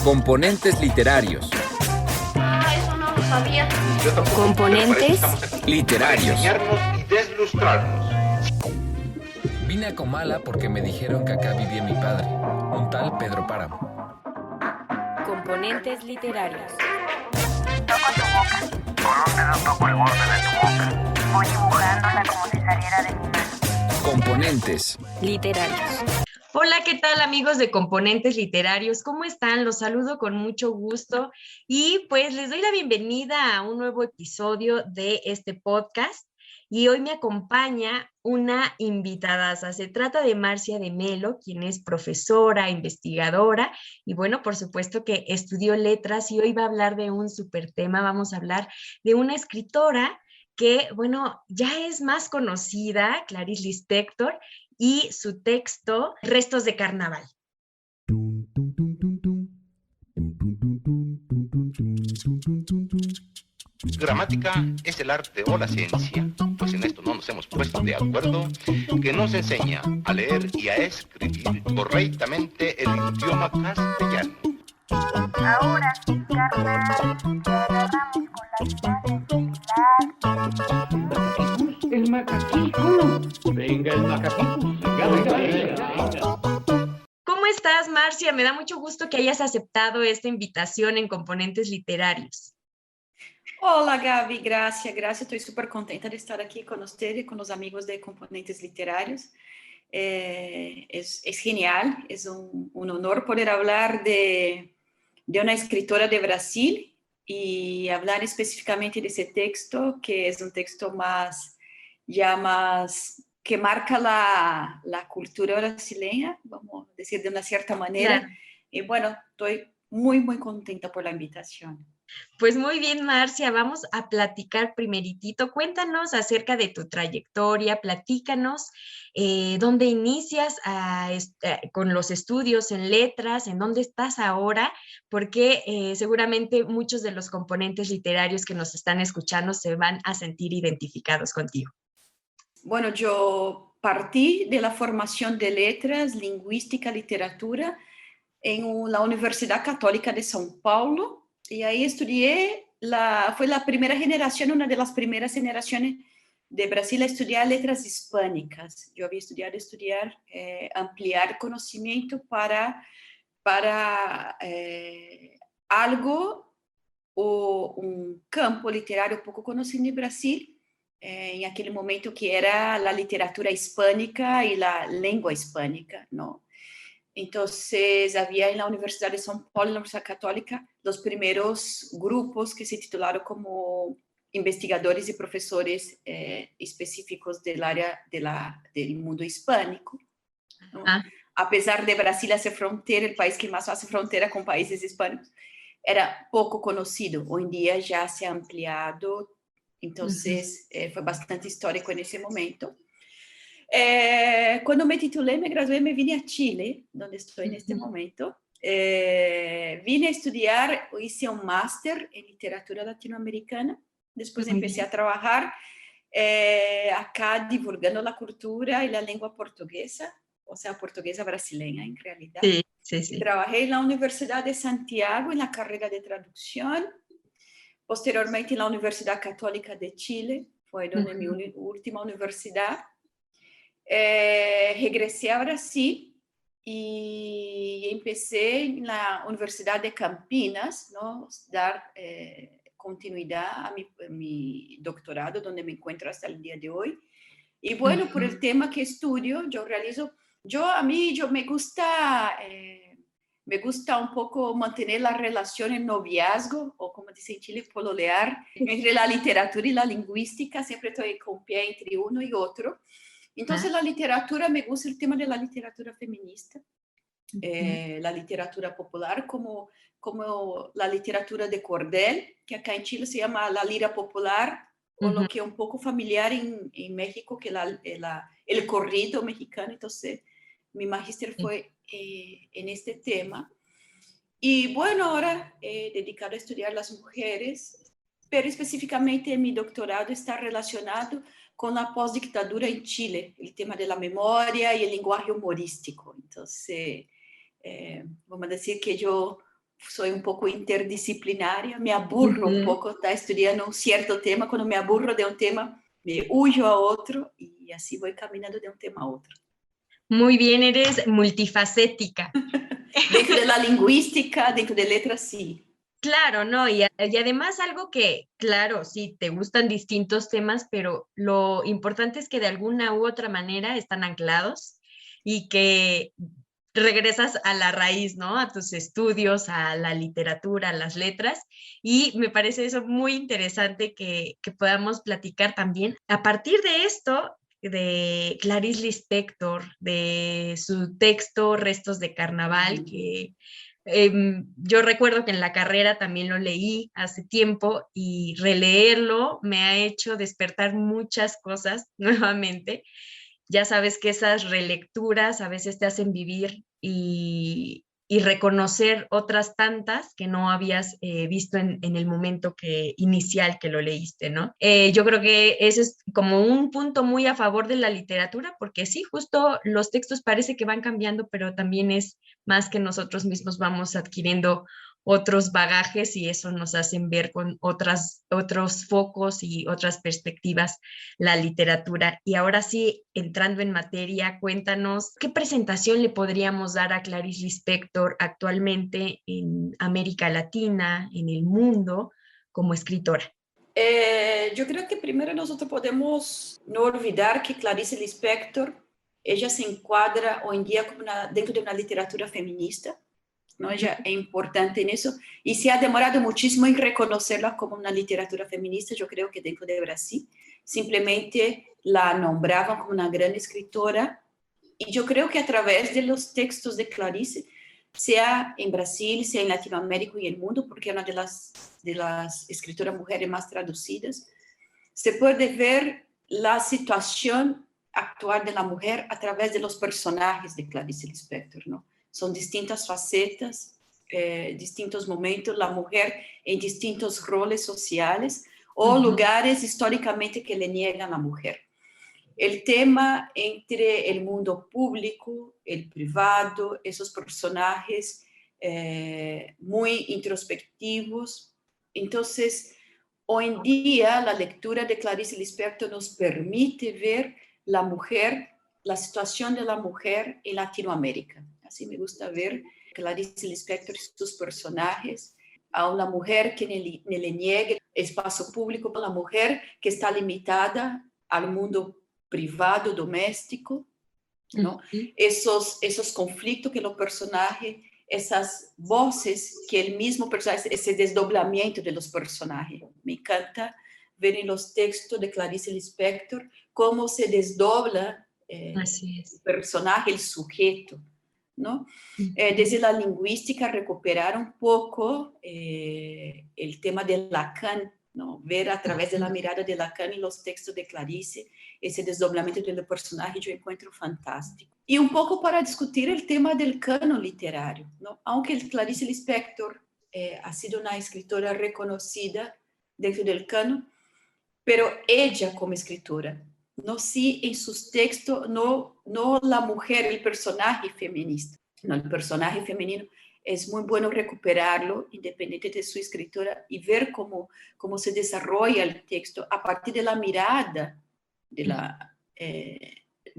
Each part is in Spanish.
Componentes literarios. Eso no lo sabía. Componentes Literarios. Enseñarnos y deslustrarnos. Vine a Comala porque me dijeron que acá vivía mi padre, un tal Pedro Páramo. Componentes literarios. Toco tu boca. ¿Por dónde no toco el borde de tu boca? Voy dibujándola como si saliera de mi mano. Componentes Literarios. Hola, ¿qué tal amigos de Componentes Literarios? ¿Cómo están? Los saludo con mucho gusto y pues les doy la bienvenida a un nuevo episodio de este podcast y hoy me acompaña una invitadaza. Se trata de Marcia de Melo, quien es profesora, investigadora y bueno, por supuesto que estudió letras y hoy va a hablar de un súper tema. Vamos a hablar de una escritora que, bueno, ya es más conocida, Clarice Lispector, y su texto, Restos de Carnaval. Gramática es el arte o la ciencia, pues en esto no nos hemos puesto de acuerdo, que nos enseña a leer y a escribir correctamente el idioma castellano. Ahora, carnal, te agarramos con las ganas de El macaquito. Venga, el macaquito. Venga. ¿Cómo estás, Marcia? Me da mucho gusto que hayas aceptado esta invitación en Componentes Literarios. Hola Gaby, gracias, estoy súper contenta de estar aquí con ustedes y con los amigos de Componentes Literarios. Es genial, es un honor poder hablar de una escritora de Brasil y hablar específicamente de ese texto, que es un texto más que marca la cultura brasileña, vamos a decir de una cierta manera. Claro. Y bueno, estoy muy, muy contenta por la invitación. Pues muy bien, Marcia, vamos a platicar primeritito. Cuéntanos acerca de tu trayectoria, platícanos dónde inicias con los estudios en letras, en dónde estás ahora, porque seguramente muchos de los componentes literarios que nos están escuchando se van a sentir identificados contigo. Bueno, yo partí de la formación de letras, lingüística, literatura en la Universidad Católica de São Paulo. Y ahí estudié, fue la primera generación, una de las primeras generaciones de Brasil a estudiar letras hispánicas. Yo había estudiar, ampliar conocimiento para algo o un campo literario poco conocido en Brasil, en aquel momento que era la literatura hispánica y la lengua hispánica, ¿no? Entonces, había en la Universidad de São Paulo, en la Universidad Católica, los primeros grupos que se titularon como investigadores y profesores específicos del área del mundo hispánico, ¿no? A pesar de Brasil hacer frontera, el país que más hace frontera con países hispanos, era poco conocido. Hoy en día ya se ha ampliado, entonces fue bastante histórico en ese momento. Cuando me titulé, me gradué, me vine a Chile, donde estoy en este momento. Vine a estudiar, hice un máster en literatura latinoamericana. Después empecé a trabajar acá divulgando la cultura y la lengua portuguesa, o sea, portuguesa brasileña en realidad. Sí, sí, sí. Trabajé en la Universidad de Santiago en la carrera de traducción. Posteriormente en la Universidad Católica de Chile, fue donde mi última universidad. Regresé a Brasil y empecé en la Universidad de Campinas, ¿no? Dar continuidad a mi doctorado, donde me encuentro hasta el día de hoy. Y bueno, por el tema que estudio, me gusta un poco mantener la relación en noviazgo, o como dice en Chile, pololear, entre la literatura y la lingüística. Siempre estoy con pie entre uno y otro. Entonces, la literatura, me gusta el tema de la literatura feminista, la literatura popular, como la literatura de cordel, que acá en Chile se llama la lira popular, o lo que es un poco familiar en México, que el corrido mexicano. Entonces, mi magíster fue en este tema. Y bueno, ahora dedicado a estudiar las mujeres, pero específicamente mi doctorado está relacionado con la postdictadura en Chile, el tema de la memoria y el lenguaje humorístico. Entonces, vamos a decir que yo soy un poco interdisciplinaria, me aburro un poco, estar estudiando un cierto tema, cuando me aburro de un tema, me huyo a otro y así voy caminando de un tema a otro. Muy bien, eres multifacética. Dentro de la lingüística, dentro de letras, sí. Claro, ¿no? Y además algo que, claro, sí, te gustan distintos temas, pero lo importante es que de alguna u otra manera están anclados y que regresas a la raíz, ¿no? A tus estudios, a la literatura, a las letras. Y me parece eso muy interesante que podamos platicar también. A partir de esto, de Clarice Lispector, de su texto Restos de Carnaval, que yo recuerdo que en la carrera también lo leí hace tiempo y releerlo me ha hecho despertar muchas cosas nuevamente. Ya sabes que esas relecturas a veces te hacen vivir y reconocer otras tantas que no habías visto en el momento inicial que lo leíste, ¿no? Yo creo que ese es como un punto muy a favor de la literatura, porque sí, justo los textos parece que van cambiando, pero también es más que nosotros mismos vamos adquiriendo otros bagajes y eso nos hacen ver con otros focos y otras perspectivas la literatura. Y ahora sí, entrando en materia, cuéntanos, ¿qué presentación le podríamos dar a Clarice Lispector actualmente en América Latina, en el mundo, como escritora? Yo creo que primero nosotros podemos no olvidar que Clarice Lispector, ella se encuadra hoy en día como dentro de una literatura feminista, ¿no? Ella es importante en eso y se ha demorado muchísimo en reconocerla como una literatura feminista. Yo creo que dentro de Brasil simplemente la nombraban como una gran escritora y yo creo que a través de los textos de Clarice, sea en Brasil, sea en Latinoamérica y el mundo, porque es una de las escritoras mujeres más traducidas, se puede ver la situación actual de la mujer a través de los personajes de Clarice Lispector, ¿no? Son distintas facetas, distintos momentos, la mujer en distintos roles sociales o lugares históricamente que le niegan a la mujer. El tema entre el mundo público, el privado, esos personajes muy introspectivos. Entonces, hoy en día la lectura de Clarice Lispector nos permite ver la mujer, la situación de la mujer en Latinoamérica. Así me gusta ver Clarice Lispector y sus personajes, a una mujer que le niegue espacio público, a la mujer que está limitada al mundo privado, doméstico, ¿no? Esos conflictos que los personajes, esas voces que el mismo personaje, ese desdoblamiento de los personajes. Me encanta ver en los textos de Clarice Lispector cómo se desdobla el personaje, el sujeto, ¿no? Desde la lingüística recuperar un poco el tema de Lacan, ¿no? Ver a través de la mirada de Lacan en los textos de Clarice ese desdoblamiento del personaje yo encuentro fantástico. Y un poco para discutir el tema del canon literario, ¿no? Aunque Clarice Lispector ha sido una escritora reconocida dentro del canon, pero ella como escritora, no sí en sus textos, no la mujer, el personaje feminista, no, el personaje femenino. Es muy bueno recuperarlo, independiente de su escritura, y ver cómo se desarrolla el texto a partir de la mirada de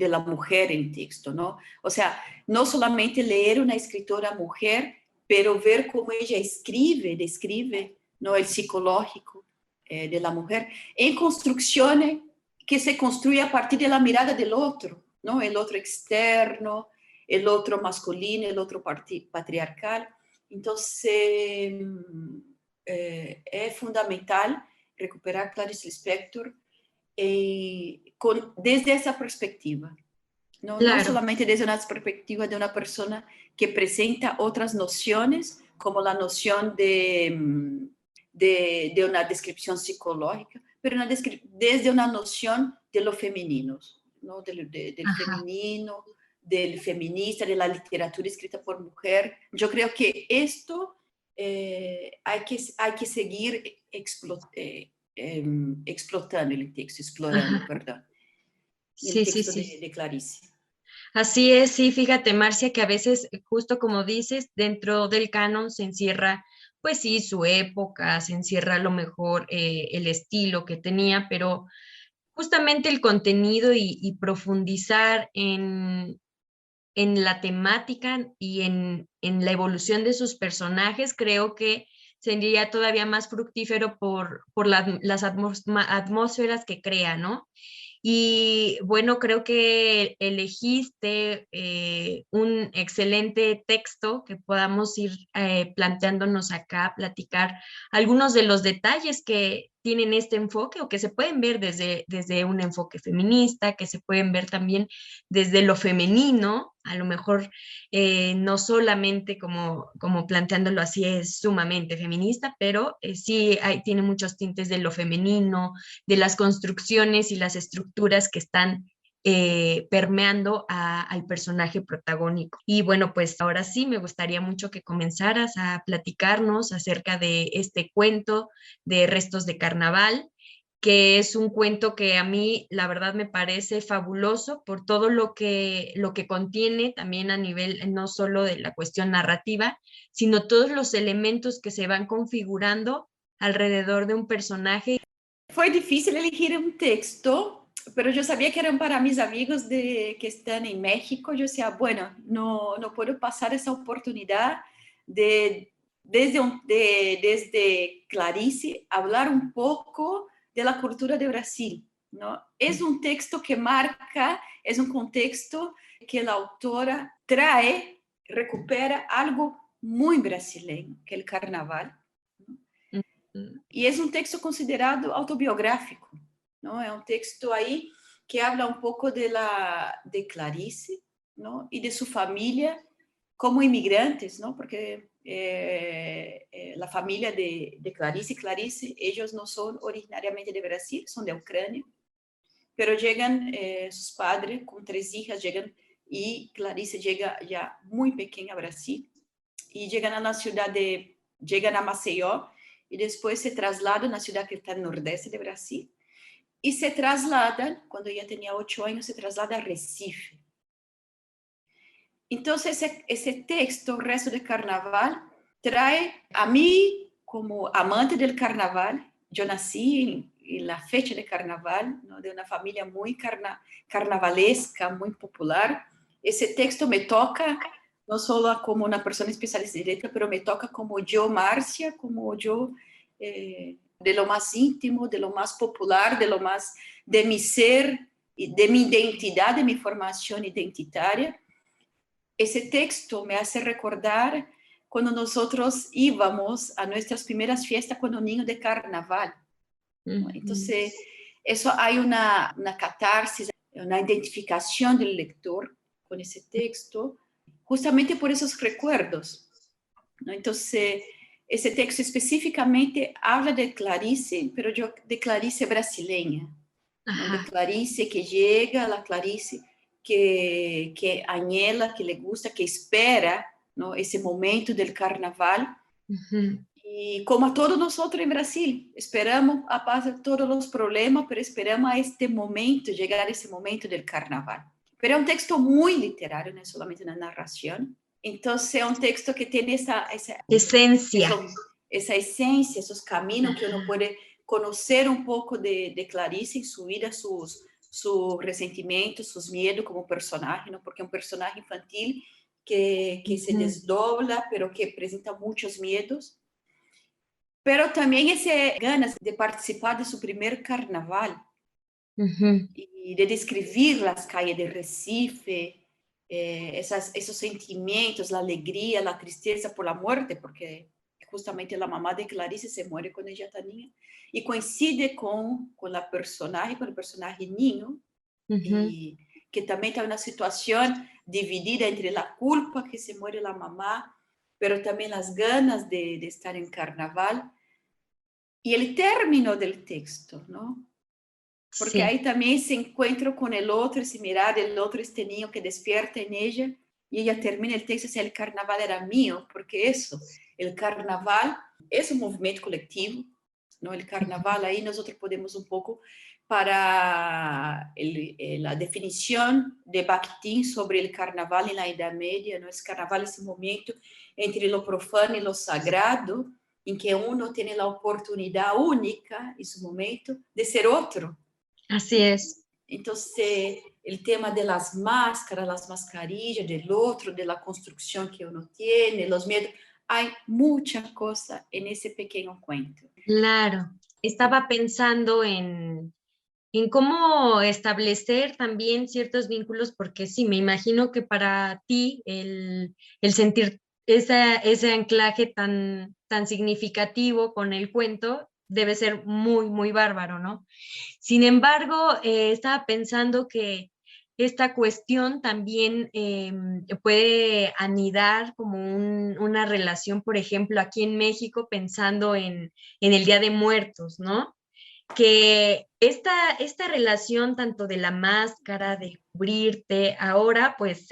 la mujer en el texto, ¿no? O sea, no solamente leer una escritora mujer, pero ver cómo ella describe, ¿no? El psicológico de la mujer en construcciones que se construye a partir de la mirada del otro, ¿no? El otro externo, el otro masculino, el otro patriarcal. Entonces, es fundamental recuperar Clarice Lispector desde esa perspectiva. ¿No? Claro. No solamente desde una perspectiva de una persona que presenta otras nociones, como la noción de una descripción psicológica, pero desde una noción de lo femenino, ¿no? del femenino, del feminista, de la literatura escrita por mujer. Yo creo que esto hay que seguir explotando el texto, explorando, perdón, el texto de Clarice. Así es, sí, fíjate, Marcia, que a veces, justo como dices, dentro del canon se encierra, pues sí, su época, se encierra a lo mejor el estilo que tenía, pero justamente el contenido y profundizar en la temática y en la evolución de sus personajes, creo que sería todavía más fructífero por las atmósferas que crea, ¿no? Y bueno, creo que elegiste un excelente texto que podamos ir planteándonos acá, platicar algunos de los detalles que tienen este enfoque o que se pueden ver desde un enfoque feminista, que se pueden ver también desde lo femenino, a lo mejor no solamente como planteándolo así es sumamente feminista, pero sí tiene muchos tintes de lo femenino, de las construcciones y las estructuras que están permeando al personaje protagónico. Y bueno, pues ahora sí me gustaría mucho que comenzaras a platicarnos acerca de este cuento de Restos de Carnaval, que es un cuento que a mí la verdad me parece fabuloso por todo lo que contiene también a nivel no solo de la cuestión narrativa, sino todos los elementos que se van configurando alrededor de un personaje. Foi difícil elegir um texto, pero eu sabia que eram para mis amigos que estão em México. Eu decía, bueno, no puedo pasar essa oportunidade desde Clarice, hablar un poco de la cultura de Brasil, ¿no? Es un texto que marca, es un contexto que la autora trae, recupera algo muy brasileño, que es el carnaval, ¿no? Y es un texto considerado autobiográfico, ¿no? Es un texto ahí que habla un poco de Clarice, ¿no? Y de su familia como inmigrantes, ¿no? Porque la familia de Clarice, ellos no son originariamente de Brasil, son de Ucrania, pero llegan, sus padres con 3 hijas llegan, y Clarice llega ya muy pequeña a Brasil, y llegan a Maceió, y después se trasladan a una ciudad que está en el nordeste de Brasil, y se trasladan, cuando ella tenía 8 años, se traslada a Recife. Entonces, ese texto, Resto de Carnaval, trae a mí como amante del carnaval. Yo nací en la fecha de carnaval, ¿no? De una familia muy carnavalesca, muy popular. Ese texto me toca, no solo como una persona especialista en letra, pero me toca como yo, Marcia, como yo, de lo más íntimo, de lo más popular, de mi ser, de mi identidad, de mi formación identitaria. Ese texto me hace recordar cuando nosotros íbamos a nuestras primeras fiestas con un niño de carnaval, ¿no? Entonces, eso hay una catarsis, una identificación del lector con ese texto, justamente por esos recuerdos, ¿no? Entonces, ese texto específicamente habla de Clarice, pero de Clarice brasileña, ¿no? De Clarice que llega, la Clarice que anhela, que le gusta, que espera, ¿no? Ese momento del carnaval. Y como a todos nosotros en Brasil, esperamos a pasar todos los problemas, pero esperamos a este momento, llegar a ese momento del carnaval. Pero es un texto muy literario, no es solamente una narración. Entonces es un texto que tiene esa esencia. Esa esencia, esos caminos que uno puede conocer un poco de Clarice en su vida, sus resentimientos, sus miedos como personaje, ¿no? Porque es un personaje infantil que se desdobla, pero que presenta muchos miedos. Pero también esas ganas de participar de su primer carnaval y de describir las calles de Recife, esos sentimientos, la alegría, la tristeza por la muerte, porque justamente la mamá de Clarice se muere cuando ella está niña, y coincide con el personaje niño, y que también está en una situación dividida entre la culpa que se muere la mamá, pero también las ganas de estar en carnaval, y el término del texto, ¿no? Porque ahí también se encuentra con el otro, ese mirar del otro, este niño que despierta en ella, y ella termina el texto y dice, el carnaval era mío, porque eso, el carnaval es un movimiento colectivo, ¿no? El carnaval ahí nosotros podemos un poco, para la definición de Bakhtin sobre el carnaval en la Edad Media, ¿no? El carnaval es un momento entre lo profano y lo sagrado, en que uno tiene la oportunidad única en su momento de ser otro. Así es. Entonces, el tema de las máscaras, las mascarillas del otro, de la construcción que uno tiene, los miedos, hay mucha cosa en ese pequeño cuento. Claro. Estaba pensando en cómo establecer también ciertos vínculos, porque sí, me imagino que para ti el sentir ese anclaje tan significativo con el cuento debe ser muy, muy bárbaro, ¿no? Sin embargo, estaba pensando que esta cuestión también puede anidar como una relación, por ejemplo, aquí en México, pensando en el Día de Muertos, ¿no? Que esta relación tanto de la máscara, de cubrirte, ahora pues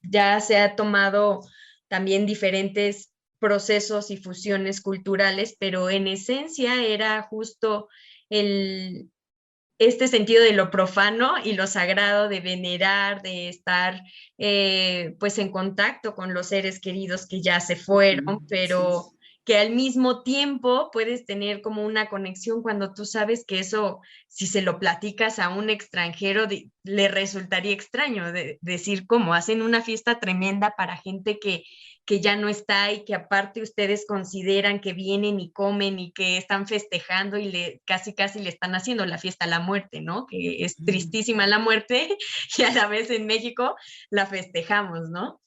ya se ha tomado también diferentes procesos y fusiones culturales, pero en esencia era justo este sentido de lo profano y lo sagrado, de venerar, de estar pues en contacto con los seres queridos que ya se fueron, pero que al mismo tiempo puedes tener como una conexión cuando tú sabes que eso, si se lo platicas a un extranjero, le resultaría extraño decir cómo hacen una fiesta tremenda para gente que ya no está y que aparte ustedes consideran que vienen y comen y que están festejando y casi le están haciendo la fiesta a la muerte, ¿no? Que es tristísima la muerte y a la vez en México la festejamos, ¿no?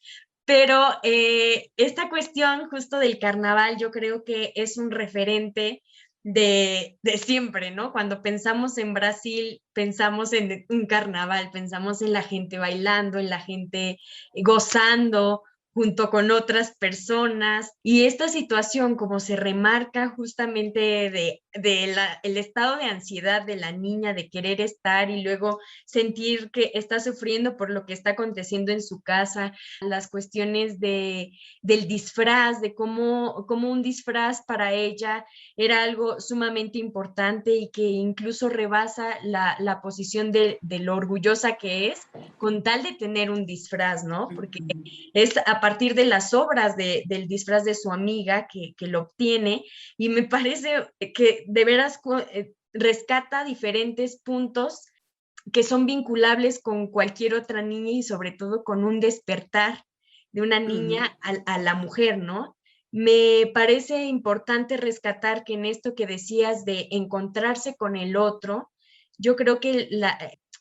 Pero esta cuestión justo del carnaval yo creo que es un referente de siempre, ¿no? Cuando pensamos en Brasil, pensamos en un carnaval, pensamos en la gente bailando, en la gente gozando junto con otras personas. Y esta situación, como se remarca justamente el estado de ansiedad de la niña, de querer estar y luego sentir que está sufriendo por lo que está aconteciendo en su casa, las cuestiones del disfraz, de cómo un disfraz para ella era algo sumamente importante y que incluso rebasa la posición de lo orgullosa que es con tal de tener un disfraz, ¿no? Porque es a partir de las obras del disfraz de su amiga que lo obtiene, y me parece que de veras rescata diferentes puntos que son vinculables con cualquier otra niña y sobre todo con un despertar de una niña a la mujer, ¿no? Me parece importante rescatar que en esto que decías de encontrarse con el otro, yo creo que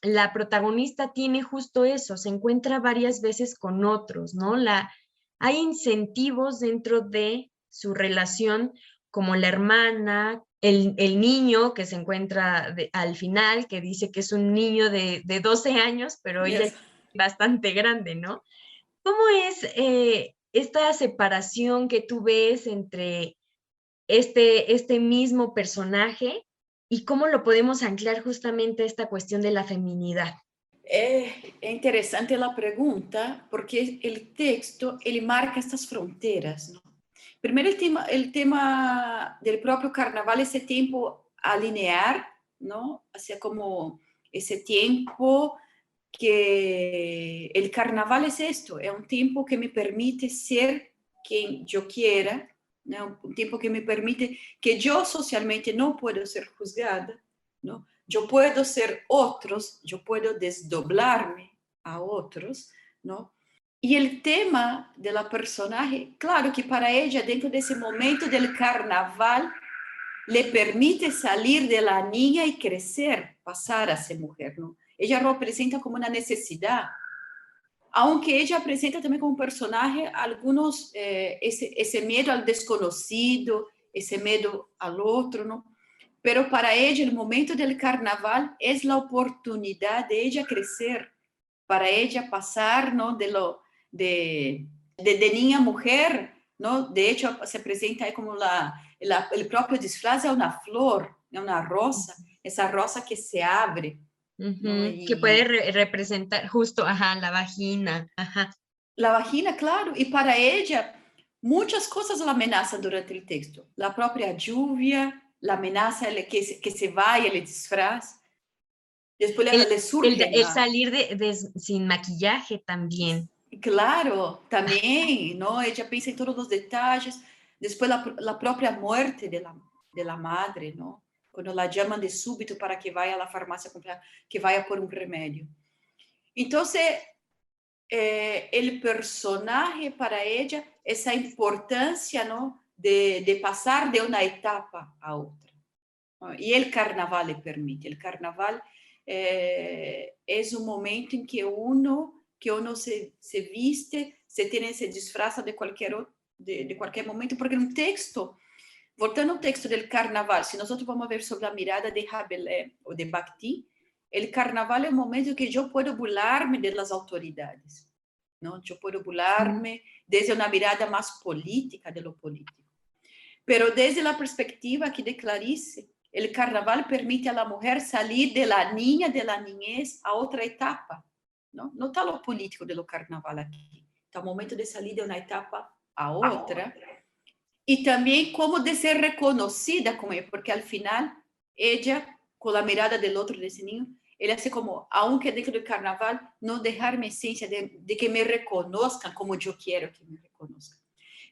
la protagonista tiene justo eso, se encuentra varias veces con otros, ¿no? Hay incentivos dentro de su relación, como la hermana, el niño que se encuentra al final, que dice que es un niño de 12 años, pero ella es bastante grande, ¿no? ¿Cómo es esta separación que tú ves entre este mismo personaje y cómo lo podemos anclar justamente a esta cuestión de la feminidad? Es interesante la pregunta porque el texto, él marca estas fronteras, ¿no? Primero el tema del propio carnaval, ese tiempo a linear, ¿no? Hacia como ese tiempo que el carnaval es esto, es un tiempo que me permite ser quien yo quiera, ¿no? Un tiempo que me permite que yo socialmente no puedo ser juzgada, ¿no? Yo puedo ser otros, yo puedo desdoblarme a otros, ¿no? Y el tema de la personaje, claro que para ella, dentro de ese momento del carnaval, le permite salir de la niña y crecer, pasar a ser mujer, ¿no? Ella lo presenta como una necesidad, aunque ella presenta también como personaje algunos, ese miedo al desconocido, ese miedo al otro, ¿no? Pero para ella el momento del carnaval es la oportunidad de ella crecer, para ella pasar, ¿no? de niña a mujer, ¿no? De hecho, se presenta ahí como el propio disfraz es una flor, es una rosa, esa rosa que se abre. ¿No? Que puede representar justo, la vagina. La vagina, claro, y para ella muchas cosas la amenazan durante el texto. La propia lluvia, la amenaza que se vaya el disfraz. Después El, le surge el salir sin maquillaje también. Claro, también, ¿no? Ella piensa en todos los detalles. Después la propia muerte de la madre, ¿no? Cuando la llaman de súbito para que vaya a la farmacia a comprar, que vaya por un remedio. Entonces, el personaje para ella, esa importancia, ¿no? De pasar de una etapa a otra, ¿no? Y el carnaval le permite. El carnaval es un momento en que uno se viste, se disfraza de cualquier momento, porque un texto, voltando al texto del carnaval, si nosotros vamos a ver sobre la mirada de Rabelais o de Bakhtin, el carnaval es un momento en que yo puedo burlarme de las autoridades, ¿no? Yo puedo burlarme desde una mirada más política de lo político. Pero desde la perspectiva aquí de Clarice, el carnaval permite a la mujer salir de la niña, de la niñez, a otra etapa. No está lo político de lo carnaval aquí. Está el momento de salir de una etapa a otra. Y también como de ser reconocida como ella, porque al final ella, con la mirada del otro, de ese niño, él hace como, aunque dentro del carnaval, no dejar mi esencia de que me reconozcan como yo quiero que me reconozcan.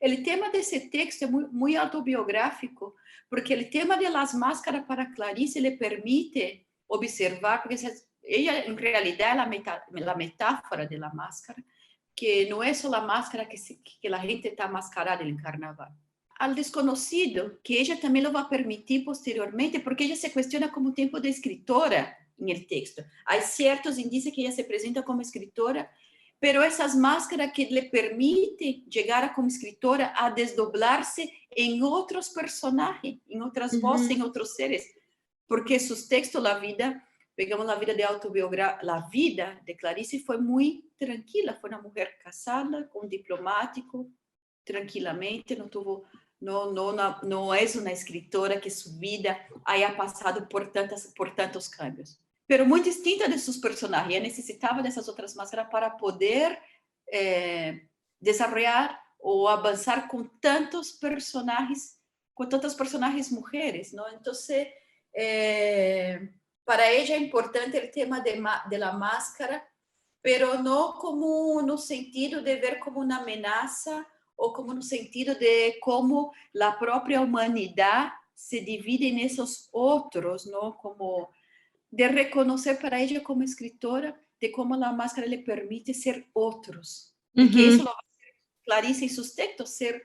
El tema de ese texto es muy, muy autobiográfico, porque el tema de las máscaras para Clarice le permite observar, porque ella en realidad es la metáfora de la máscara, que no es solo la máscara que la gente está mascarada en el carnaval. Al desconocido, que ella también lo va a permitir posteriormente, porque ella se cuestiona como tiempo de escritora en el texto. Hay ciertos indicios que ella se presenta como escritora, pero esas máscaras que le permiten llegar como escritora a desdoblarse en otros personajes, en otras voces, en otros seres, porque sus textos, la vida de Clarice fue muy tranquila, fue una mujer casada, con diplomático, tranquilamente, no es una escritora que su vida haya pasado por tantos cambios. Pero muy distinta de sus personajes. Ella necesitaba de esas otras máscaras para poder desarrollar o avanzar con tantas personajes mujeres, ¿no? Entonces, para ella es importante el tema de la máscara, pero no como en un sentido de ver como una amenaza o como en un sentido de cómo la propia humanidad se divide en esos otros, ¿no? Como de reconocer para ella como escritora de cómo la máscara le permite ser otros. Y que eso lo va a hacer Clarice en sus textos, ser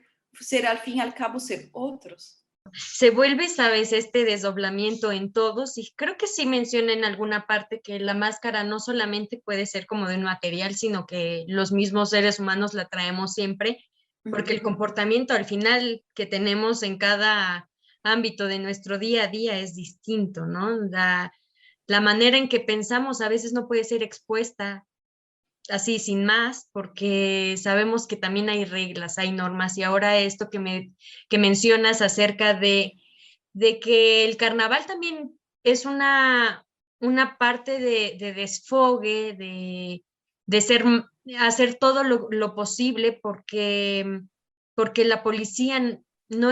al fin y al cabo ser otros. Se vuelve, sabes, este desdoblamiento en todos, y creo que sí menciona en alguna parte que la máscara no solamente puede ser como de un material, sino que los mismos seres humanos la traemos siempre, porque el comportamiento al final que tenemos en cada ámbito de nuestro día a día es distinto, ¿no? La manera en que pensamos a veces no puede ser expuesta así sin más, porque sabemos que también hay reglas, hay normas, y ahora esto que mencionas acerca de que el carnaval también es una parte de desfogue, de hacer todo lo posible porque la policía no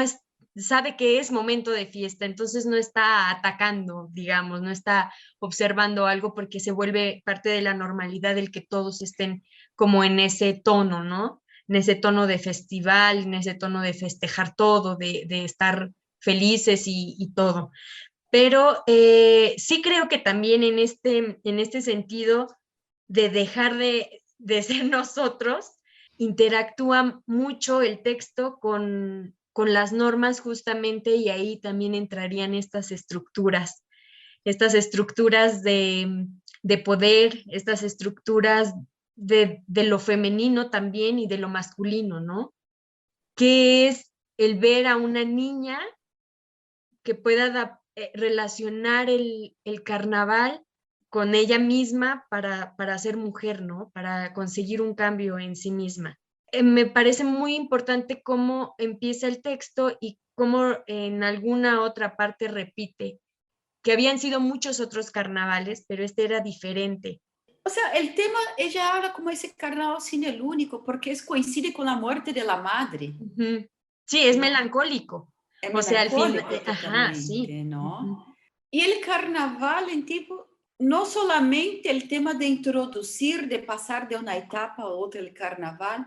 sabe que es momento de fiesta, entonces no está atacando, digamos, no está observando algo, porque se vuelve parte de la normalidad el que todos estén como en ese tono, ¿no? En ese tono de festival, en ese tono de festejar todo, de estar felices y todo. Pero sí creo que también en este sentido de dejar de ser nosotros, interactúa mucho el texto con las normas justamente, y ahí también entrarían estas estructuras de poder, estas estructuras de lo femenino también y de lo masculino, ¿no? Que es el ver a una niña que pueda relacionar el carnaval con ella misma para ser mujer, ¿no? Para conseguir un cambio en sí misma. Me parece muy importante cómo empieza el texto y cómo en alguna otra parte repite que habían sido muchos otros carnavales, pero este era diferente. O sea, el tema, ella habla como ese carnaval sin el único, porque coincide con la muerte de la madre. Sí, es melancólico. Es o sea, al fin, ajá, sí. ¿No? Y el carnaval en tipo no solamente el tema de introducir, de pasar de una etapa a otra el carnaval,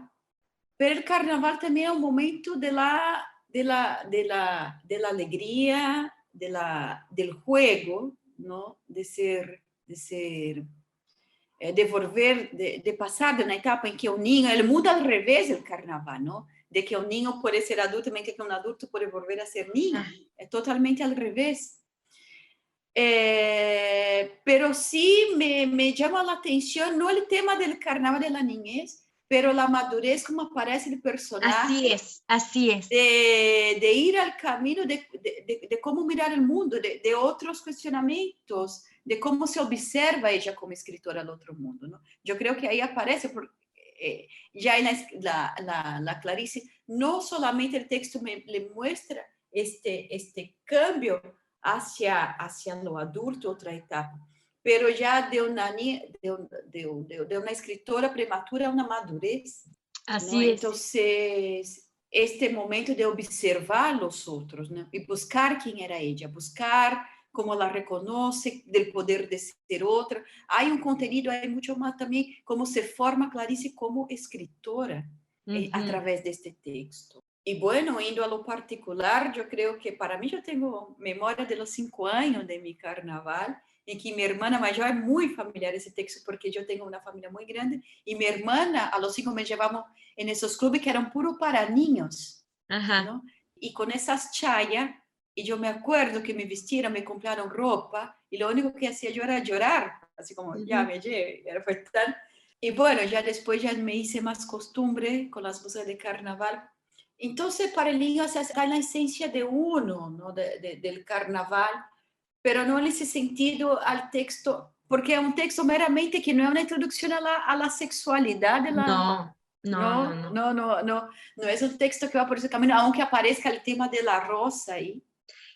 pero el carnaval también es un momento de la alegría, del juego, ¿no? De volver, de pasar de una etapa en que un niño, él muda al revés el carnaval, ¿no? De que un niño puede ser adulto, mientras que un adulto puede volver a ser niño. Es totalmente al revés. Pero sí me llama la atención, no el tema del carnaval de la niñez, pero la madurez, como aparece el personaje. Así es. De ir al camino de cómo mirar el mundo, de otros cuestionamientos, de cómo se observa ella como escritora al otro mundo, ¿no? Yo creo que ahí aparece, ya en la Clarice, no solamente el texto le muestra este cambio hacia lo adulto, otra etapa, pero ya de una escritora prematura a una madurez. Así ¿no? es. Entonces, este momento de observar los otros, ¿no? Y buscar quién era ella, buscar cómo la reconoce, del poder de ser otra. Hay un contenido, hay mucho más también, cómo se forma Clarice como escritora a través de este texto. Y bueno, yendo a lo particular, yo creo que para mí, yo tengo memoria de los 5 años de mi carnaval, en que mi hermana mayor es muy familiar ese texto, porque yo tengo una familia muy grande, y mi hermana, a los 5 me llevamos en esos clubes que eran puro para niños, ¿no? Y con esas chayas, y yo me acuerdo que me vistieron, me compraron ropa, y lo único que hacía yo era llorar, así como, ya me llevé, fue tan... Y bueno, ya después ya me hice más costumbre con las cosas de carnaval. Entonces, para el niño, está en la esencia de uno, ¿no? del carnaval, pero no en ese sentido al texto, porque es un texto meramente que no es una introducción a la sexualidad de la... No es un texto que va por ese camino, aunque aparezca el tema de la rosa ahí,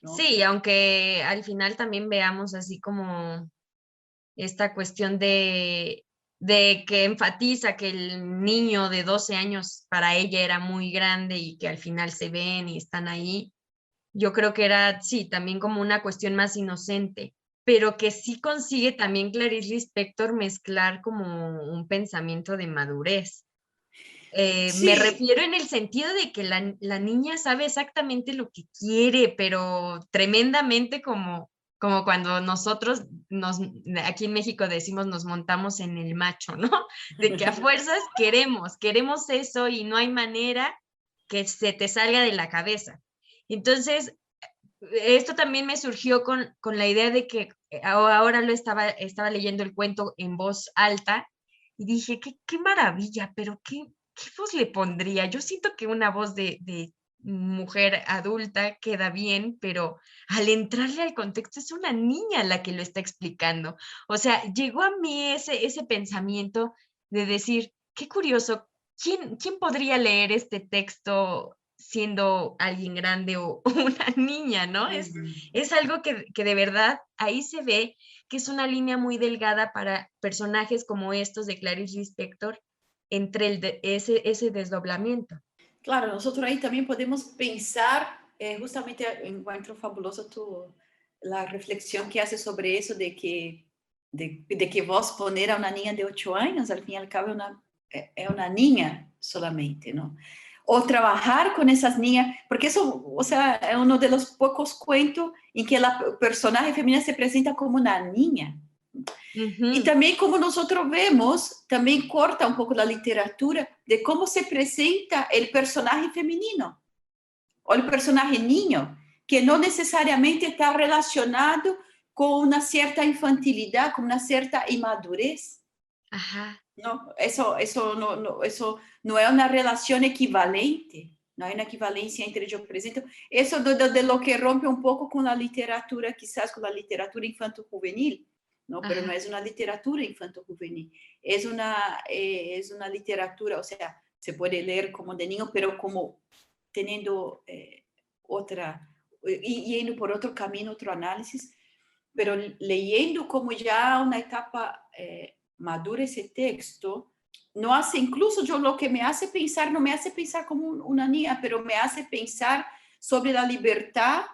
¿no? Sí, aunque al final también veamos así como esta cuestión de que enfatiza que el niño de 12 años para ella era muy grande y que al final se ven y están ahí. Yo creo que era, sí, también como una cuestión más inocente, pero que sí consigue también Clarice Lispector mezclar como un pensamiento de madurez. Sí. Me refiero en el sentido de que la niña sabe exactamente lo que quiere, pero tremendamente como cuando nosotros aquí en México decimos nos montamos en el macho, ¿no? De que a fuerzas queremos eso y no hay manera que se te salga de la cabeza. Entonces, esto también me surgió con la idea de que ahora estaba leyendo el cuento en voz alta y dije, qué maravilla, pero ¿qué voz le pondría? Yo siento que una voz de mujer adulta queda bien, pero al entrarle al contexto es una niña la que lo está explicando. O sea, llegó a mí ese pensamiento de decir, qué curioso, ¿quién podría leer este texto siendo alguien grande o una niña, ¿no? Es algo que de verdad ahí se ve que es una línea muy delgada para personajes como estos de Clarice Lispector entre ese desdoblamiento. Claro, nosotros ahí también podemos pensar, justamente encuentro fabulosa la reflexión que hace sobre eso de que vos poner a una niña de 8 años, al fin y al cabo es una niña solamente, ¿no? O trabajar con esas niñas, porque eso, o sea, es uno de los pocos cuentos en que la personaje femenina se presenta como una niña. Y también como nosotros vemos, también corta un poco la literatura de cómo se presenta el personaje femenino o el personaje niño, que no necesariamente está relacionado con una cierta infantilidad, con una cierta inmadurez. Ajá. No, eso no es una relación equivalente, no hay una equivalencia entre yo presento. Eso de lo que rompe un poco con la literatura, quizás con la literatura infanto-juvenil, ¿no? Pero no es una literatura infanto-juvenil, es una literatura, o sea, se puede leer como de niño, pero como teniendo yendo por otro camino, otro análisis, pero leyendo como ya una etapa madura ese texto, no hace, incluso yo lo que me hace pensar, no me hace pensar como una niña, pero me hace pensar sobre la libertad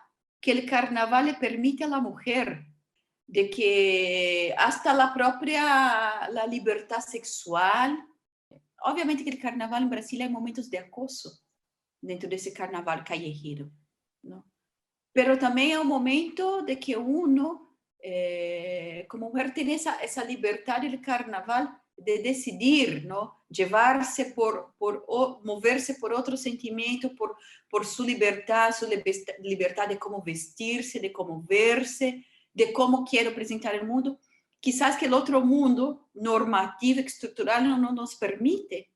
que el carnaval le permite a la mujer, de que hasta la libertad sexual, obviamente que el carnaval en Brasil hay momentos de acoso dentro de ese carnaval callejero, ¿no? Pero también hay un momento de que uno, como mujer, tiene esa libertad del carnaval de decidir, ¿no? Llevarse moverse por otro sentimiento, por su libertad de cómo vestirse, de cómo verse, de cómo quiero presentar el mundo. Quizás que el otro mundo normativo, estructural, no nos permite,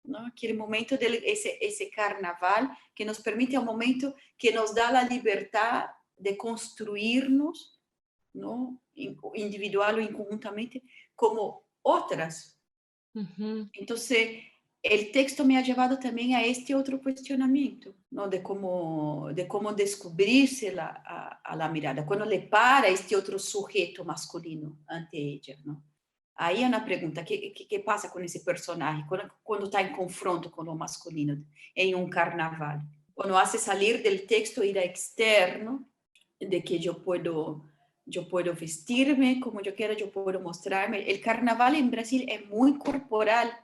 ¿no? Aquel momento de ese carnaval que nos permite, un momento que nos da la libertad de construirnos, ¿no? Individual o conjuntamente, como otras. Ujú. Entonces, el texto me ha llevado también a este otro cuestionamiento, ¿no? De cómo descubrirse a la mirada, cuando le para este otro sujeto masculino ante ella, ¿no? Aí é uma pergunta, o que passa com esse personagem quando está em confronto com o masculino em um carnaval? Quando hace salir del texto ir a externo, de que eu puedo vestirme como eu quero, eu puedo mostrarme. El carnaval en Brasil es muy corporal,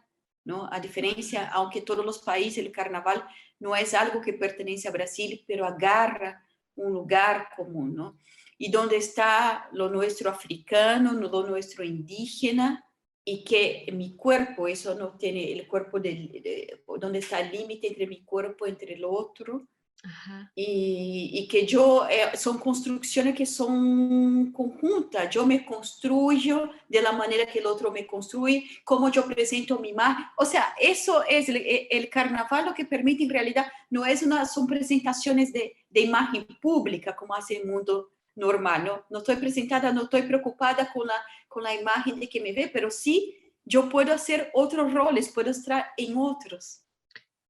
¿no? A diferencia, aunque todos los países, el carnaval no es algo que pertenece a Brasil, pero agarra un lugar común, ¿no? Y donde está lo nuestro africano, lo nuestro indígena, y que mi cuerpo, eso no tiene el cuerpo, donde está el límite entre mi cuerpo, entre el otro, Ajá. y que yo, son construcciones que son conjuntas, yo me construyo de la manera que el otro me construye, cómo yo presento mi imagen, o sea, eso es el carnaval, lo que permite en realidad, no es son presentaciones de imagen pública como hace el mundo normal, no estoy presentada, no estoy preocupada con la imagen de que me ve, pero sí yo puedo hacer otros roles, puedo estar en otros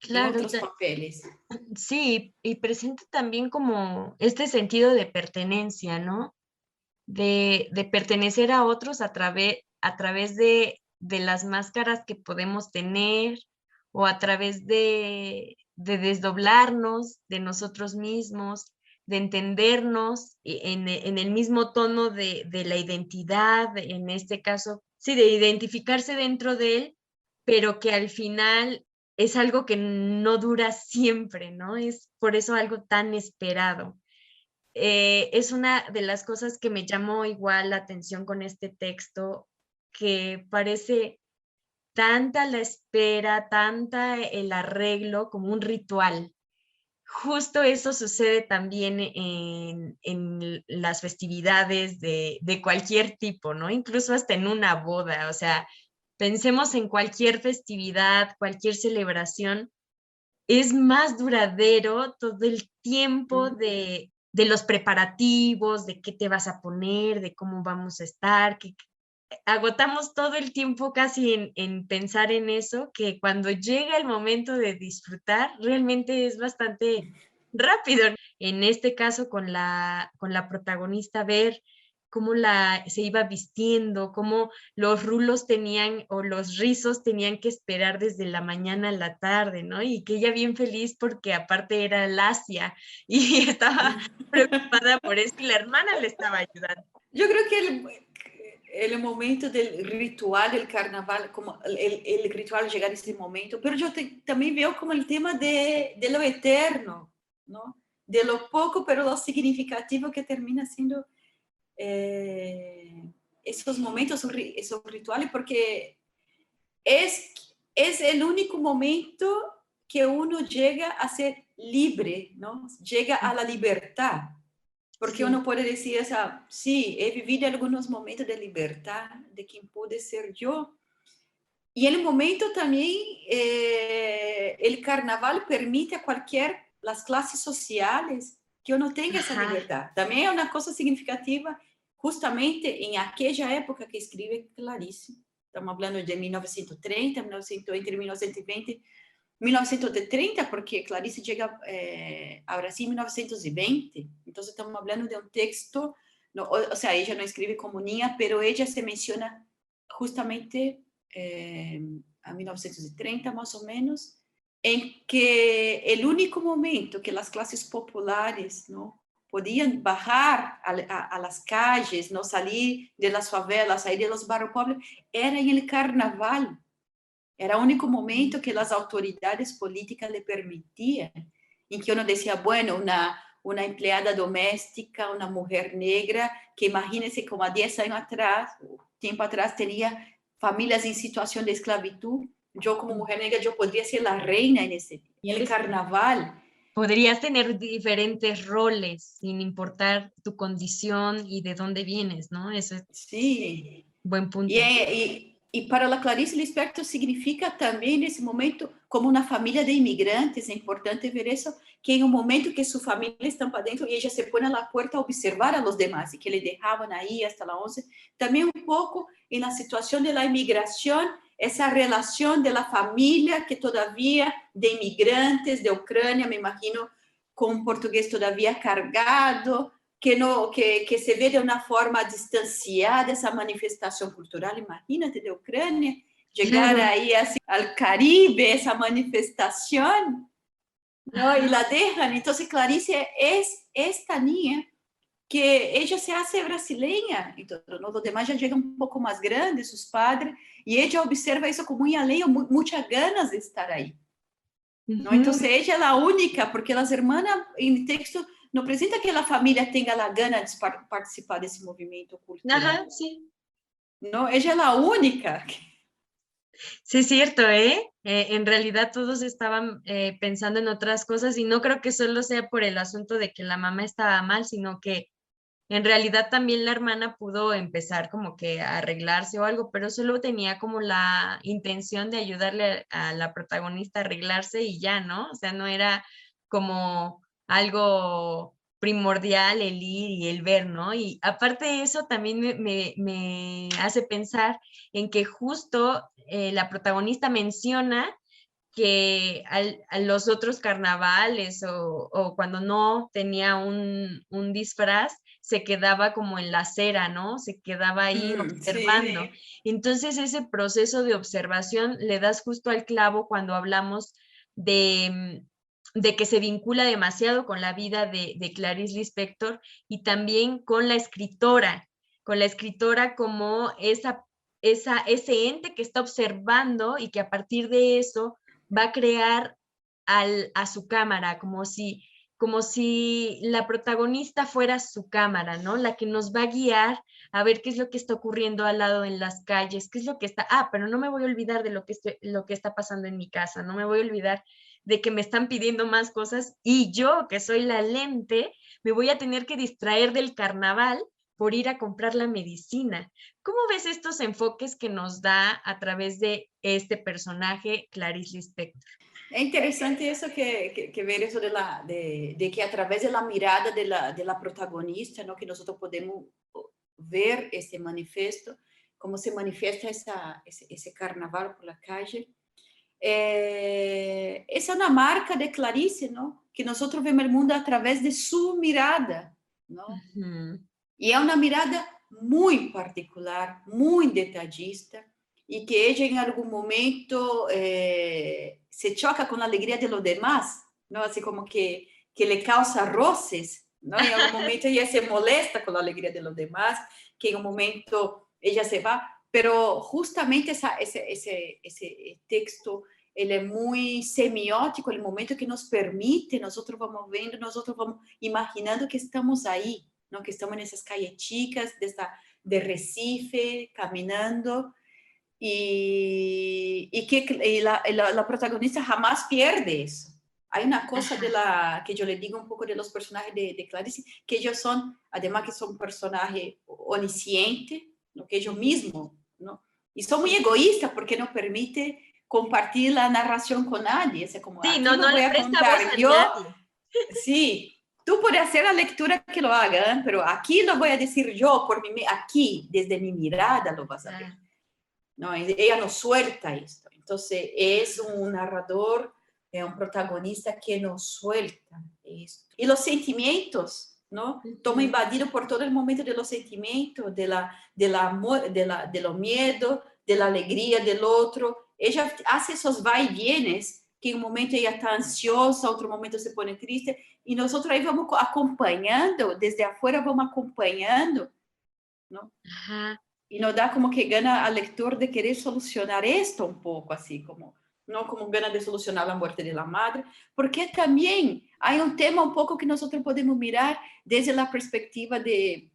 Claro, papeles. sí, y presenta también como este sentido de pertenencia, ¿no? De pertenecer a otros a través de las máscaras que podemos tener o a través de desdoblarnos de nosotros mismos, de entendernos en el mismo tono de la identidad, en este caso, sí, de identificarse dentro de él, pero que al final es algo que no dura siempre, ¿no? Es por eso algo tan esperado. Es una de las cosas que me llamó igual la atención con este texto, que parece tanta la espera, tanta el arreglo como un ritual. Justo eso sucede también en las festividades de cualquier tipo, ¿no? Incluso hasta en una boda, o sea, pensemos en cualquier festividad, cualquier celebración, es más duradero todo el tiempo de los preparativos, de qué te vas a poner, de cómo vamos a estar, que agotamos todo el tiempo casi en pensar en eso, que cuando llega el momento de disfrutar, realmente es bastante rápido. En este caso, con la protagonista, ver cómo se iba vistiendo, cómo los rulos tenían o los rizos tenían que esperar desde la mañana a la tarde, ¿no? Y que ella bien feliz porque aparte era lacia y estaba preocupada por eso y la hermana le estaba ayudando. Yo creo que el momento del ritual del carnaval, como el ritual llegar a ese momento, pero yo también veo como el tema de lo eterno, ¿no? De lo poco, pero lo significativo que termina siendo esos momentos, esos rituales, porque es el único momento que uno llega a ser libre, ¿no? Llega a la libertad. Porque Sí. uno puede decir, sí, he vivido algunos momentos de libertad, de quien pude ser yo. Y en el momento también, el carnaval permite a las clases sociales, que uno tenga esa libertad. También es una cosa significativa, justamente en aquella época que escribe Clarice. Estamos hablando de 1930, entre 1920 1930, porque Clarice llega a Brasil en 1920. Entonces estamos hablando de un texto, no, o sea, ella no escribe como niña, pero ella se menciona justamente a 1930 más o menos, en que el único momento que las clases populares, ¿no? podían bajar a las calles, no salir de las favelas, salir de los barrios pobres, era en el carnaval. Era el único momento que las autoridades políticas le permitían, en que uno decía, bueno, una empleada doméstica, una mujer negra, que imagínense como a 10 años atrás, tiempo atrás, tenía familias en situación de esclavitud. Yo como mujer negra, yo podría ser la reina en ese día. Y el carnaval. Podrías tener diferentes roles sin importar tu condición y de dónde vienes, ¿no? Eso es Sí. buen punto. Y para la Clarice Lispector significa también en ese momento, como una familia de inmigrantes, es importante ver eso, que en un momento que su familia está para adentro y ella se pone a la puerta a observar a los demás y que le dejaban ahí hasta las 11, también un poco en la situación de la inmigración, esa relación de la familia que todavía de inmigrantes de Ucrania, me imagino, con un portugués todavía cargado, que se ve de una forma distanciada esa manifestación cultural, imagínate, de Ucrania, llegar ahí así, al Caribe, esa manifestación, ¿no? Y la dejan. Entonces Clarice es esta niña que ella se hace brasileña, entonces, ¿no? Los demás ya llegan un poco más grandes, sus padres, y ella observa eso como muy alegre, muchas ganas de estar ahí, ¿no? Entonces ella es la única, porque las hermanas en el texto no presenta que la familia tenga la gana de participar de ese movimiento cultural. Ajá, sí. No, ella es la única. Sí, es cierto, ¿eh? En realidad todos estaban pensando en otras cosas y no creo que solo sea por el asunto de que la mamá estaba mal, sino que en realidad también la hermana pudo empezar como que a arreglarse o algo, pero solo tenía como la intención de ayudarle a la protagonista a arreglarse y ya, ¿no? O sea, no era como algo primordial el ir y el ver, ¿no? Y aparte de eso también me hace pensar en que justo la protagonista menciona que a los otros carnavales o cuando no tenía un disfraz, se quedaba como en la acera, ¿no? Se quedaba ahí observando. Sí. Entonces ese proceso de observación le das justo al clavo cuando hablamos de que se vincula demasiado con la vida de Clarice Lispector y también con la escritora como ese ente que está observando y que a partir de eso va a crear a su cámara, como si la protagonista fuera su cámara, ¿no? La que nos va a guiar a ver qué es lo que está ocurriendo al lado en las calles, qué es lo que está, pero no me voy a olvidar de lo que está pasando en mi casa, no me voy a olvidar de que me están pidiendo más cosas y yo, que soy la lente, me voy a tener que distraer del carnaval por ir a comprar la medicina. ¿Cómo ves estos enfoques que nos da a través de este personaje, Clarice Lispector? Es interesante eso que ver eso de que a través de la mirada de la protagonista, ¿no? Que nosotros podemos ver este manifiesto, cómo se manifiesta ese carnaval por la calle. Esa es una marca de Clarice, ¿no? Que nosotros vemos el mundo a través de su mirada, ¿no? Y es una mirada muy particular, muy detallista, y que ella en algún momento se choca con la alegría de los demás, ¿no? Así como que le causa roces, ¿no? En algún momento ella se molesta con la alegría de los demás, que en un momento ella se va, pero justamente ese texto, él es muy semiótico, el momento que nos permite, nosotros vamos viendo, nosotros vamos imaginando que estamos ahí, ¿no? Que estamos en esas calles chicas de Recife, caminando, y que la protagonista jamás pierde eso. Hay una cosa que yo le digo un poco de los personajes de Clarice, que ellos son, además que son personajes oniscientes, ¿no? Que ellos mismos, ¿no? Y son muy egoístas porque no permite compartir la narración con nadie. Es como, sí, no le presta voz a nadie. Sí, tú puedes hacer la lectura que lo hagan, pero aquí lo voy a decir yo, aquí, desde mi mirada lo vas a ver. No, ella no suelta esto. Entonces, es un narrador, es un protagonista que no suelta esto. Y los sentimientos, ¿no? Toma invadido por todo el momento de los sentimientos, de los miedos, de la alegría del otro. Ella hace esos va y vienes que en un momento ella está ansiosa, otro momento se pone triste, y nosotros ahí vamos acompañando, desde afuera vamos acompañando, ¿no? Ajá. Y nos da como que gana al lector de querer solucionar esto un poco, así como, no como gana de solucionar la muerte de la madre, porque también hay un tema un poco que nosotros podemos mirar desde la perspectiva de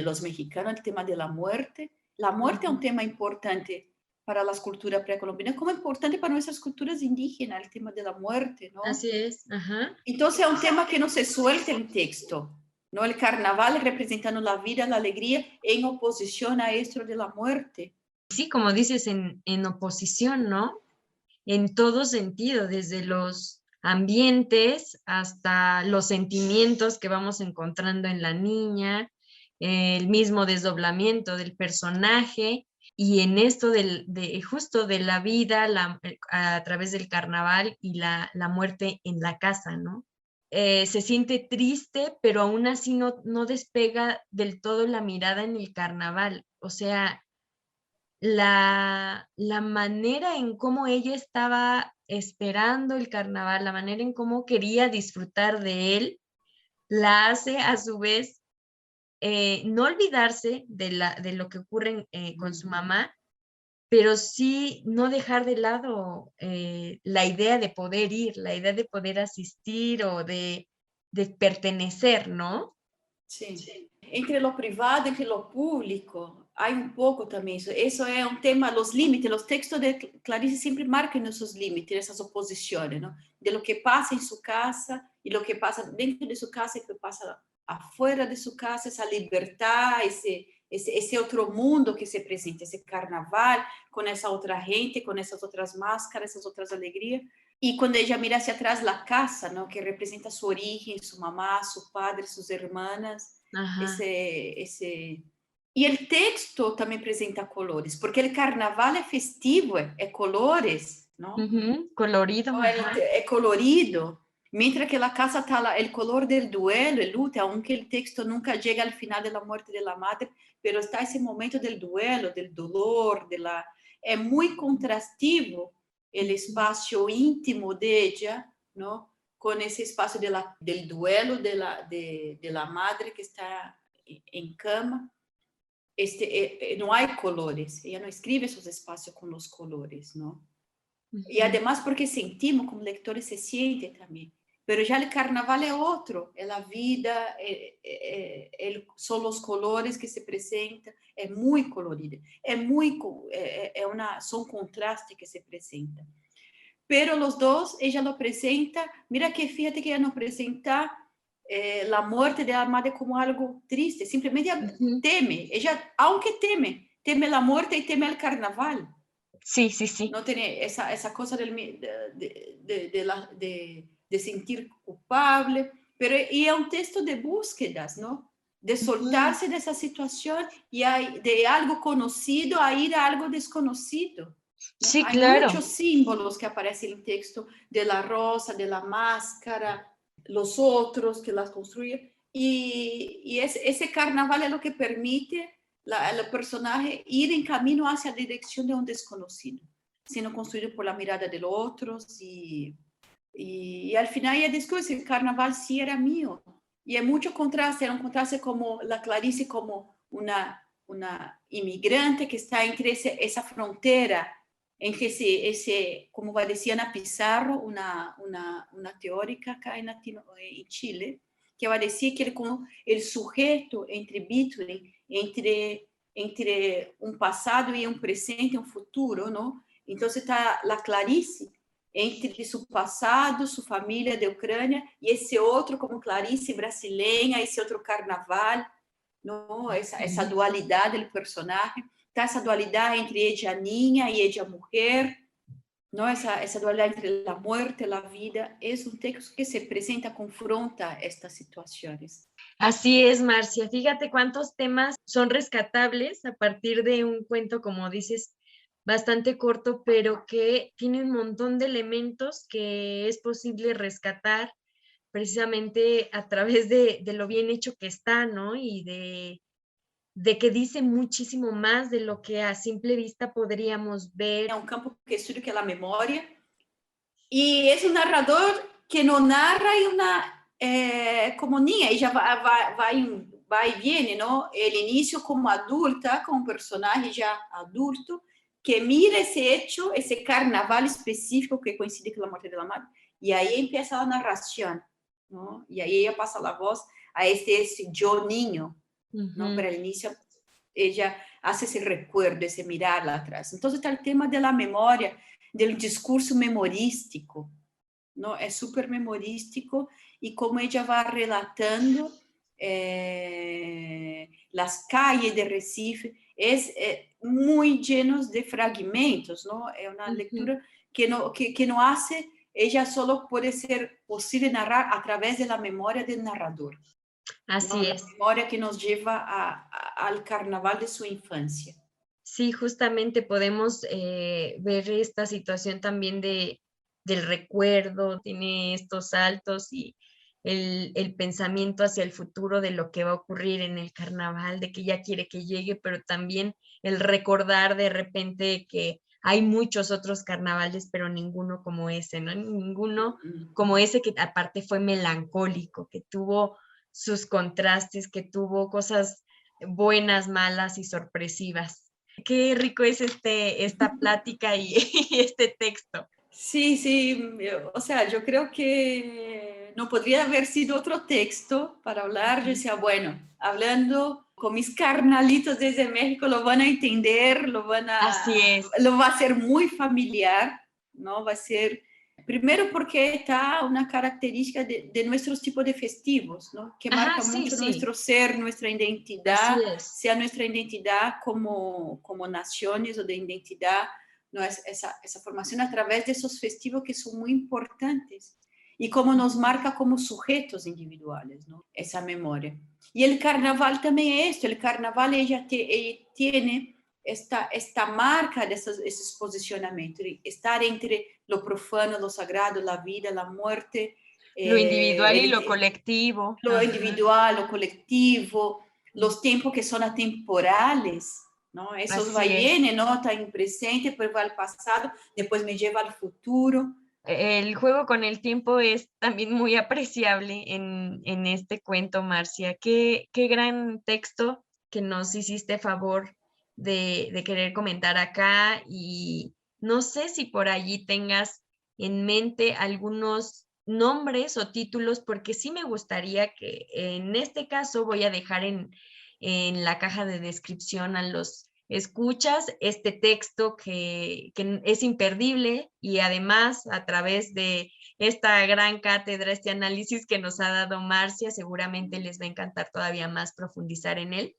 los mexicanos, el tema de la muerte. La muerte es un tema importante para las culturas precolombinas, como importante para nuestras culturas indígenas, el tema de la muerte, ¿no? Así es. Ajá. Entonces es un tema que no se suelta en texto, ¿no? El carnaval representando la vida, la alegría, en oposición a esto de la muerte. Sí, como dices, en oposición, ¿no? En todo sentido, desde los ambientes hasta los sentimientos que vamos encontrando en la niña, el mismo desdoblamiento del personaje y en esto justo de la vida a través del carnaval y la muerte en la casa, ¿no? Se siente triste, pero aún así no despega del todo la mirada en el carnaval. O sea, la manera en cómo ella estaba esperando el carnaval, la manera en cómo quería disfrutar de él, la hace a su vez no olvidarse de lo que ocurre con su mamá, pero sí no dejar de lado la idea de poder ir, la idea de poder asistir o de pertenecer, ¿no? Sí. Entre lo privado, entre lo público, hay un poco también eso. Eso es un tema, los límites. Los textos de Clarice siempre marcan esos límites, esas oposiciones, ¿no? De lo que pasa en su casa y lo que pasa dentro de su casa y lo que pasa afuera de su casa, esa libertad, ese otro mundo que se presenta, ese carnaval, con esa otra gente, con esas otras máscaras, esas otras alegrías. Y cuando ella mira hacia atrás la casa, ¿no? Que representa su origen, su mamá, su padre, sus hermanas, Ajá. Y el texto también presenta colores, porque el carnaval es festivo, es colores, ¿no? Uh-huh. Colorido. No, es colorido. Mientras que la casa está el color del duelo, el luto, aunque el texto nunca llega al final de la muerte de la madre, pero está ese momento del duelo, del dolor, es muy contrastivo el espacio íntimo de ella, ¿no? Con ese espacio del duelo de la madre que está en cama. No hay colores, ella no escribe esos espacios con los colores, ¿no? Uh-huh. Y además porque sentimos, como lectores se siente también. Pero ya el carnaval es otro, es la vida, son los colores que se presentan, es muy colorido, son contrastes que se presentan. Pero los dos, ella lo presenta, mira que fíjate que ella no presenta la muerte de la madre como algo triste, simplemente uh-huh. Teme, ella, aunque teme la muerte y teme el carnaval. Sí, sí, sí. No tiene esa cosa de sentir culpable, pero y es un texto de búsquedas, ¿no? De soltarse uh-huh. de esa situación y de algo conocido a ir a algo desconocido. ¿No? Sí, hay claro. Muchos símbolos que aparecen en el texto, de la rosa, de la máscara, los otros que las construyen, y ese carnaval es lo que permite al personaje ir en camino hacia la dirección de un desconocido, siendo construido por la mirada de los otros, y al final ella descubre que el carnaval sí era mío, y hay mucho contraste, era un contraste como la Clarice como una inmigrante que está entre esa frontera, entre como va a decir Ana Pizarro, una teórica acá en Chile, que va a decir que el sujeto entre between, entre un pasado y un presente, un futuro, ¿no? Entonces está la Clarice entre su pasado, su familia de Ucrania, y ese otro como Clarice brasileña, ese otro carnaval, ¿no? Esa dualidad del personaje. Está esa dualidad entre ella niña y ella mujer, ¿no? Esa dualidad entre la muerte y la vida. Es un texto que se presenta, confronta estas situaciones. Así es, Marcia. Fíjate cuántos temas son rescatables a partir de un cuento, como dices, bastante corto, pero que tiene un montón de elementos que es posible rescatar precisamente a través de lo bien hecho que está, ¿no? Y de que dice muchísimo más de lo que a simple vista podríamos ver. Es un campo que estudio que es la memoria, Y es un narrador que no narra y una como niña, ella va y viene, ¿no? El inicio como adulta, como un personaje ya adulto, que mira ese hecho, ese carnaval específico que coincide con la muerte de la madre. Y ahí empieza la narración, ¿no? Y ahí ella pasa la voz a ese yo niño, ¿no? Pero al inicio ella hace ese recuerdo, ese mirarla atrás. Entonces está el tema de la memoria, del discurso memorístico, ¿no? Es súper memorístico y como ella va relatando las calles de Recife, es muy llenos de fragmentos, ¿no? Es una lectura que no hace, ella solo puede ser posible narrar a través de la memoria del narrador. Así ¿no? es. La memoria que nos lleva al carnaval de su infancia. Sí, justamente podemos ver esta situación también del recuerdo, tiene estos saltos y el pensamiento hacia el futuro de lo que va a ocurrir en el carnaval, de que ya quiere que llegue, pero también el recordar de repente que hay muchos otros carnavales, pero ninguno como ese, ¿no? Ninguno como ese que aparte fue melancólico, que tuvo sus contrastes, que tuvo cosas buenas, malas y sorpresivas. Qué rico es esta plática y este texto. Sí, o sea, yo creo que no podría haber sido otro texto para hablar. Yo decía, bueno, hablando con mis carnalitos desde México, lo van a entender, Así es. lo va a ser muy familiar, ¿no? Va a ser, primero porque está una característica de nuestros tipos de festivos, ¿no? Que marca mucho nuestro ser, nuestra identidad, sea nuestra identidad como naciones o de identidad, ¿no? Esa formación a través de esos festivos que son muy importantes y cómo nos marca como sujetos individuales, ¿no? Esa memoria. Y el carnaval también es esto, el carnaval ella tiene esta marca de esos posicionamientos, estar entre lo profano, lo sagrado, la vida, la muerte. Lo individual y lo colectivo. Lo individual, lo colectivo, los tiempos que son atemporales, ¿no? Esos va y viene, ¿no? Está en presente, después va al pasado, después me lleva al futuro. El juego con el tiempo es también muy apreciable en este cuento, Marcia. Qué gran texto que nos hiciste favor de querer comentar acá y no sé si por allí tengas en mente algunos nombres o títulos, porque sí me gustaría que en este caso voy a dejar en la caja de descripción a los escuchas este texto que es imperdible y además a través de esta gran cátedra, este análisis que nos ha dado Marcia, seguramente les va a encantar todavía más profundizar en él.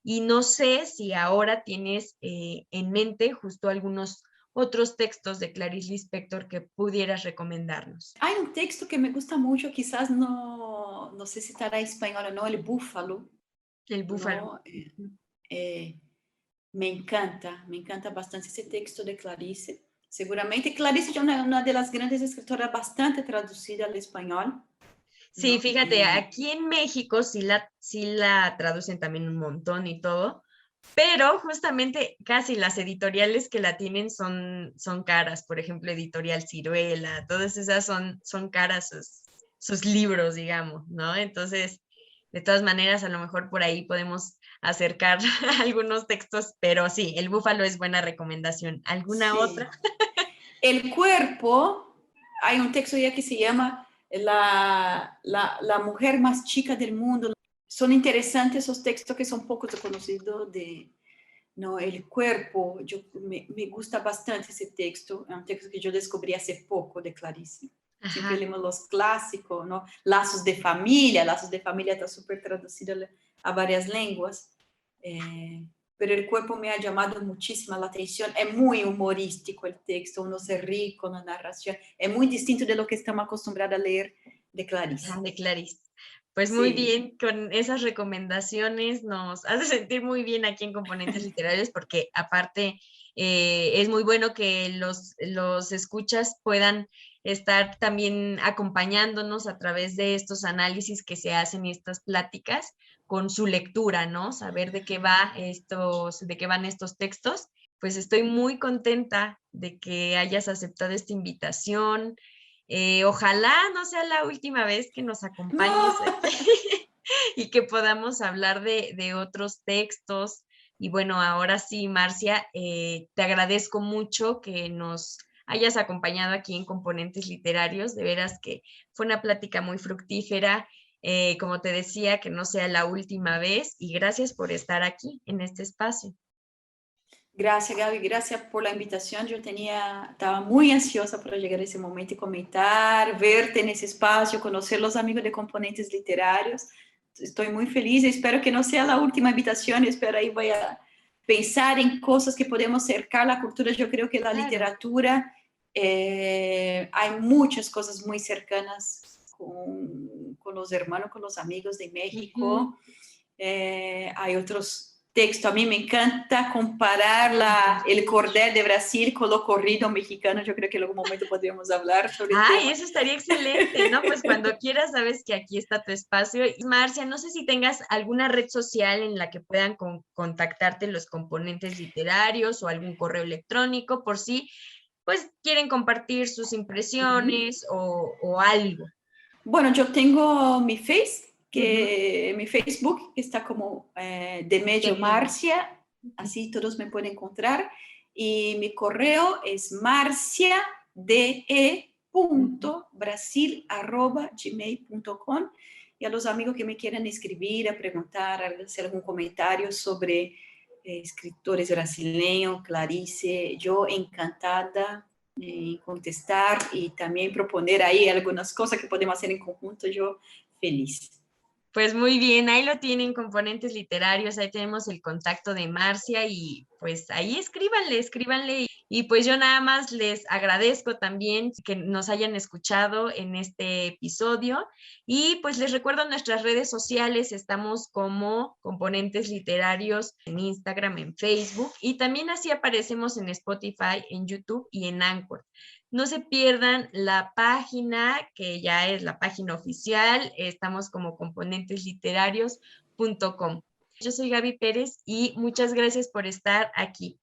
Y no sé si ahora tienes en mente justo algunos otros textos de Clarice Lispector que pudieras recomendarnos. Hay un texto que me gusta mucho, quizás no sé si estará en español o no, El Búfalo. El Búfalo. ¿No? Me encanta bastante ese texto de Clarice. Seguramente Clarice es una de las grandes escritoras bastante traducida al español. Sí, ¿no? Fíjate, aquí en México sí la traducen también un montón y todo, pero justamente casi las editoriales que la tienen son caras. Por ejemplo, Editorial Ciruela, todas esas son caras sus libros, digamos, ¿no? Entonces, de todas maneras, a lo mejor por ahí podemos acercar algunos textos, pero sí, El Búfalo es buena recomendación. ¿Alguna otra? El Cuerpo, hay un texto ya que se llama la mujer más chica del mundo. Son interesantes esos textos que son poco conocidos no, El Cuerpo. Me gusta bastante ese texto, es un texto que yo descubrí hace poco de Clarice. Siempre leemos los clásicos, ¿no? Lazos de Familia está súper traducido a varias lenguas. Pero El Cuerpo me ha llamado muchísimo la atención. Es muy humorístico el texto, uno se ríe con la narración. Es muy distinto de lo que estamos acostumbrados a leer de Clarice. De Clarice. Pues muy bien, con esas recomendaciones nos hace sentir muy bien aquí en Componentes Literarios, porque aparte es muy bueno que los escuchas puedan estar también acompañándonos a través de estos análisis que se hacen y estas pláticas con su lectura, ¿no? Saber de qué van estos textos. Pues estoy muy contenta de que hayas aceptado esta invitación, Ojalá no sea la última vez que nos acompañes y que podamos hablar de otros textos. Y bueno, ahora sí, Marcia, te agradezco mucho que nos hayas acompañado aquí en Componentes Literarios. De veras que fue una plática muy fructífera. Como te decía, que no sea la última vez y gracias por estar aquí en este espacio. Gracias, Gaby, gracias por la invitación. Yo estaba muy ansiosa por llegar a ese momento y comentar, verte en ese espacio, conocer los amigos de Componentes Literarios. Estoy muy feliz, espero que no sea la última invitación, espero ahí voy a pensar en cosas que podemos acercar la cultura. Yo creo que la literatura, hay muchas cosas muy cercanas con los hermanos, con los amigos de México. Hay otros textos, a mí me encanta comparar el cordel de Brasil con lo corrido mexicano. Yo creo que en algún momento podríamos hablar sobre el tema. Eso estaría excelente, ¿no? Pues cuando quieras, sabes que aquí está tu espacio. Y Marcia, no sé si tengas alguna red social en la que puedan contactarte los Componentes Literarios o algún correo electrónico por si pues quieren compartir sus impresiones o algo. Bueno, yo tengo mi mi Facebook está como Demedio Marcia, así todos me pueden encontrar, y mi correo es marciade.brasil@gmail.com, y a los amigos que me quieran escribir, a preguntar, a hacer algún comentario sobre escritores brasileños, Clarice, yo encantada en contestar y también proponer ahí algunas cosas que podemos hacer en conjunto, yo feliz. Pues muy bien, ahí lo tienen, Componentes Literarios, ahí tenemos el contacto de Marcia y pues ahí escríbanle. Y pues yo nada más les agradezco también que nos hayan escuchado en este episodio y pues les recuerdo nuestras redes sociales, estamos como Componentes Literarios en Instagram, en Facebook y también así aparecemos en Spotify, en YouTube y en Anchor. No se pierdan la página, que ya es la página oficial, estamos como componentesliterarios.com. Yo soy Gaby Pérez y muchas gracias por estar aquí.